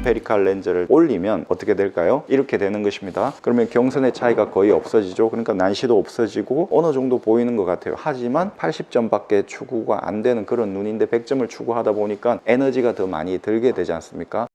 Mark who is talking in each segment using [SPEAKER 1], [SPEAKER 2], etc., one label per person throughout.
[SPEAKER 1] 스페리칼 렌즈를 올리면 어떻게 될까요? 이렇게 되는 것입니다. 그러면 경선의 차이가 거의 없어지죠. 그러니까 난시도 없어지고 어느 정도 보이는 것 같아요. 하지만 80점밖에 추구가 안 되는 그런 눈인데 100점을 추구하다 보니까 에너지가 더 많이 들게 되지 않습니까?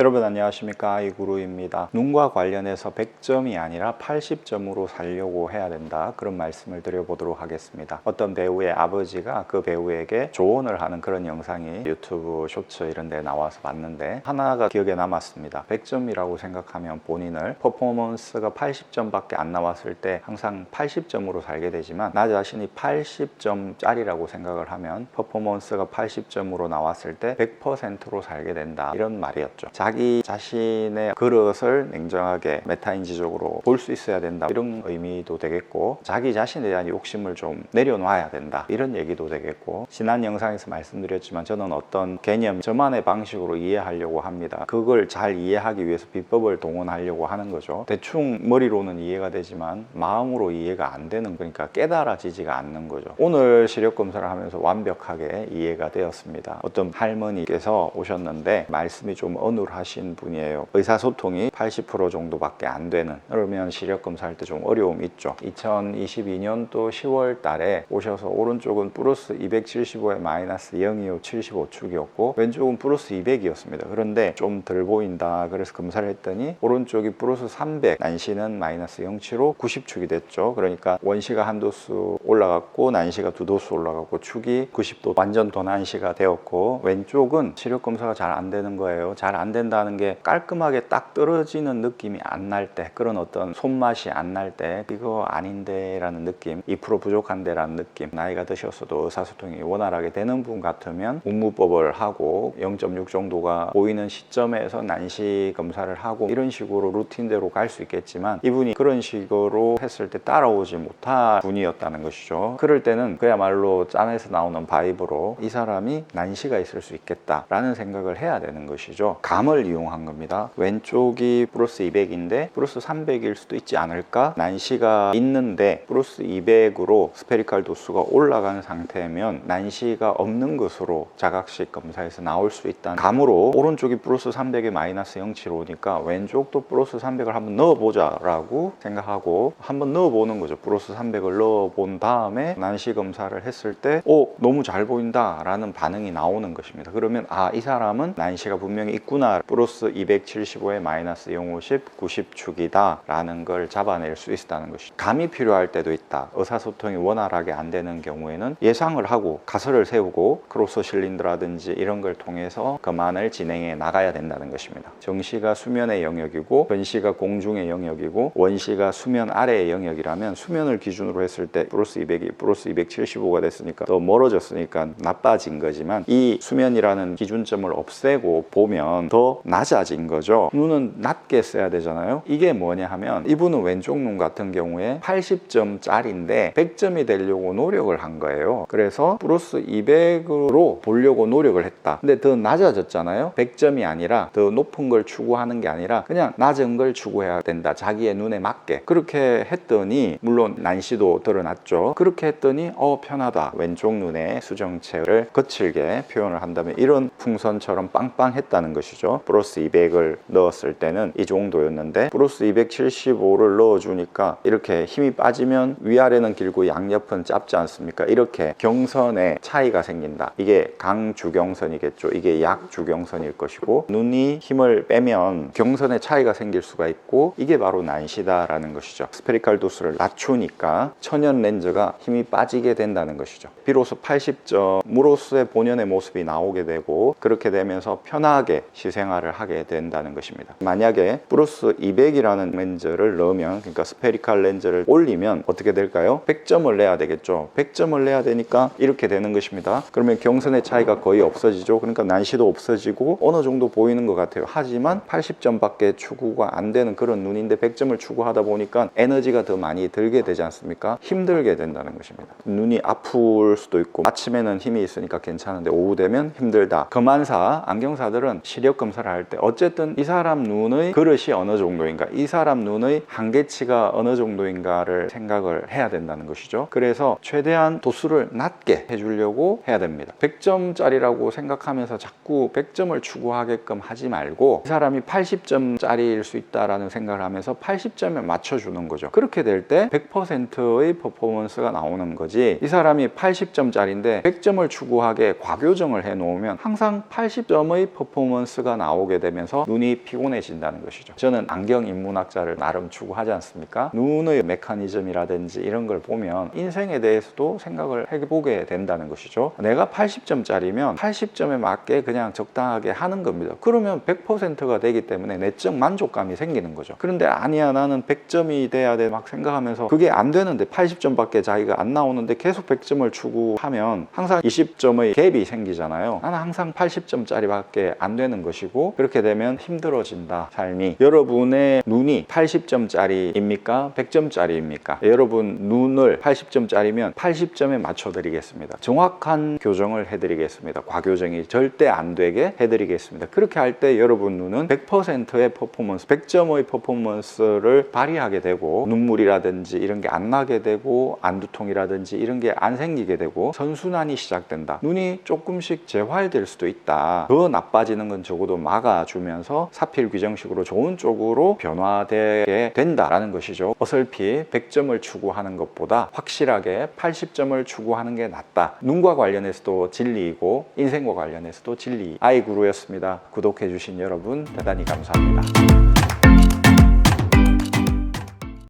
[SPEAKER 1] 여러분 안녕하십니까, 아이구루입니다. 눈과 관련해서 100점이 아니라 80점으로 살려고 해야 된다, 그런 말씀을 드려보도록 하겠습니다. 어떤 배우의 아버지가 그 배우에게 조언을 하는 그런 영상이 유튜브 쇼츠 이런 데 나와서 봤는데 하나가 기억에 남았습니다. 100점이라고 생각하면 본인을 퍼포먼스가 80점밖에 안 나왔을 때 항상 80점으로 살게 되지만, 나 자신이 80점짜리라고 생각을 하면 퍼포먼스가 80점으로 나왔을 때 100%로 살게 된다, 이런 말이었죠. 자기 자신의 그릇을 냉정하게 메타인지적으로 볼 수 있어야 된다, 이런 의미도 되겠고, 자기 자신에 대한 욕심을 좀 내려놔야 된다, 이런 얘기도 되겠고, 지난 영상에서 말씀드렸지만 저는 어떤 개념, 저만의 방식으로 이해하려고 합니다. 그걸 잘 이해하기 위해서 비법을 동원하려고 하는 거죠. 대충 머리로는 이해가 되지만 마음으로 이해가 안 되는, 그러니까 깨달아지지가 않는 거죠. 오늘 시력 검사를 하면서 완벽하게 이해가 되었습니다. 어떤 할머니께서 오셨는데 말씀이 좀 어눌하신 분이에요. 의사소통이 80% 정도밖에 안 되는, 그러면 시력 검사할 때 좀 어려움이 있죠. 2022년도 10월 달에 오셔서 오른쪽은 플러스 275에 마이너스 025 75축이었고 왼쪽은 플러스 200이었습니다. 그런데 좀 덜 보인다, 그래서 검사를 했더니 오른쪽이 플러스 300, 난시는 마이너스 075 90축이 됐죠. 그러니까 원시가 한 도수 올라갔고 난시가 두 도수 올라갔고 축이 90도 완전 도난시가 되었고, 왼쪽은 시력 검사가 잘 안 되는 거예요. 잘 안 된다는 게 깔끔하게 딱 떨어지는 느낌이 안 날 때, 그런 어떤 손맛이 안 날 때, 이거 아닌데 라는 느낌, 2% 부족한데 라는 느낌, 나이가 드셨어도 의사소통이 원활하게 되는 분 같으면 문무법을 하고 0.6 정도가 보이는 시점에서 난시 검사를 하고 이런 식으로 루틴대로 갈 수 있겠지만, 이분이 그런 식으로 했을 때 따라오지 못한 분이었다는 것이죠. 그럴 때는 그야말로 짬에서 나오는 바이브로 이 사람이 난시가 있을 수 있겠다 라는 생각을 해야 되는 것이죠. 감을 이용한 겁니다. 왼쪽이 플러스 200인데 플러스 300일 수도 있지 않을까? 난시가 있는데 플러스 200으로 스페리칼 도수가 올라가는 상태면 난시가 없는 것으로 자각식 검사에서 나올 수 있다는 감으로, 오른쪽이 플러스 300에 마이너스 075니까 왼쪽도 플러스 300을 한번 넣어보자 라고 생각하고 한번 넣어보는 거죠. 플러스 300을 넣어본 다음에 난시 검사를 했을 때 너무 잘 보인다 라는 반응이 나오는 것입니다. 그러면 이 사람은 난시가 분명히 있구나, 플러스 275에 마이너스 050 90축이다 라는 걸 잡아낼 수 있다는 것이죠. 감이 필요할 때도 있다. 의사소통이 원활하게 안 되는 경우에는 예상을 하고 가설을 세우고 크로스 실린더라든지 이런 걸 통해서 그만을 진행해 나가야 된다는 것입니다. 정시가 수면의 영역이고 변시가 공중의 영역이고 원시가 수면 아래의 영역이라면, 수면을 기준으로 했을 때 플러스 200이 플러스 275가 됐으니까 더 멀어졌으니까 나빠진 거지만, 이 수면이라는 기준점을 없애고 보면 더 낮아진 거죠. 눈은 낮게 써야 되잖아요. 이게 뭐냐 하면, 이분은 왼쪽 눈 같은 경우에 80점짜리인데 100점이 되려고 노력을 한 거예요. 그래서 플러스 200으로 보려고 노력을 했다. 근데 더 낮아졌잖아요. 100점이 아니라, 더 높은 걸 추구하는 게 아니라 그냥 낮은 걸 추구해야 된다, 자기의 눈에 맞게. 그렇게 했더니 물론 난시도 드러났죠. 그렇게 했더니 편하다, 왼쪽 눈의 수정체를 거칠게 표현을 한다면 이런 풍선처럼 빵빵했다는 것이죠. 플러스 200을 넣었을 때는 이 정도였는데 플러스 275를 넣어주니까 이렇게 힘이 빠지면 위아래는 길고 양옆은 짧지 않습니까? 이렇게 경선에 차이가 생긴다. 이게 강주경선이겠죠. 이게 약주경선일 것이고, 눈이 힘을 빼면 경선에 차이가 생길 수가 있고, 이게 바로 난시다라는 것이죠. 스페리칼 도수를 낮추니까 천연 렌즈가 힘이 빠지게 된다는 것이죠. 비로소 80점으로서의 본연의 모습이 나오게 되고, 그렇게 되면서 편하게 시생활을 하게 된다는 것입니다. 만약에 플러스 200이라는 렌즈를 넣으면, 그러니까 스페리칼 렌즈를 올리면 어떻게 될까요? 100점을 내야 되겠죠. 100점을 내야 되니까 이렇게 되는 것입니다. 그러면 경선의 차이가 거의 없어지죠. 그러니까 난시도 없어지고 어느 정도 보이는 것 같아요. 하지만 80점밖에 추구가 안 되는 그런 눈인데 100점을 추구하다 보니까 에너지가 더 많이 들게 되지 않습니까? 힘들게 된다는 것입니다. 눈이 아플 수도 있고, 아침에는 힘이 있으니까 괜찮은데 오후 되면 힘들다. 검안사, 안경사들은 시력 검사 묘사를 할 때 어쨌든 이 사람 눈의 그릇이 어느 정도인가, 이 사람 눈의 한계치가 어느 정도인가를 생각을 해야 된다는 것이죠. 그래서 최대한 도수를 낮게 해주려고 해야 됩니다. 100점짜리라고 생각하면서 자꾸 100점을 추구하게끔 하지 말고 이 사람이 80점짜리일 수 있다라는 생각을 하면서 80점에 맞춰주는 거죠. 그렇게 될 때 100%의 퍼포먼스가 나오는 거지, 이 사람이 80점짜리인데 100점을 추구하게 과교정을 해 놓으면 항상 80점의 퍼포먼스가 나오게 되면서 눈이 피곤해진다는 것이죠. 저는 안경 인문학자를 나름 추구하지 않습니까? 눈의 메커니즘이라든지 이런 걸 보면 인생에 대해서도 생각을 해보게 된다는 것이죠. 내가 80점짜리면 80점에 맞게 그냥 적당하게 하는 겁니다. 그러면 100%가 되기 때문에 내적 만족감이 생기는 거죠. 그런데 아니야, 나는 100점이 돼야 돼 막 생각하면서 그게 안 되는데 80점밖에 자기가 안 나오는데 계속 100점을 추구하면 항상 20점의 갭이 생기잖아요. 나는 항상 80점짜리밖에 안 되는 것이고, 그렇게 되면 힘들어진다, 삶이. 여러분의 눈이 80점짜리입니까? 100점짜리입니까? 여러분 눈을 80점짜리면 80점에 맞춰 드리겠습니다. 정확한 교정을 해드리겠습니다. 과교정이 절대 안 되게 해드리겠습니다. 그렇게 할 때 여러분 눈은 100%의 퍼포먼스, 100점의 퍼포먼스를 발휘하게 되고, 눈물이라든지 이런 게 안 나게 되고, 안두통이라든지 이런 게 안 생기게 되고, 선순환이 시작된다. 눈이 조금씩 재활될 수도 있다. 더 나빠지는 건 적어도 막아주면서 사필 귀정식으로 좋은 쪽으로 변화되게 된다라는 것이죠. 어설피 100점을 추구하는 것보다 확실하게 80점을 추구하는 게 낫다. 눈과 관련해서도 진리이고 인생과 관련해서도 진리. 아이구루였습니다. 구독해주신 여러분 대단히 감사합니다.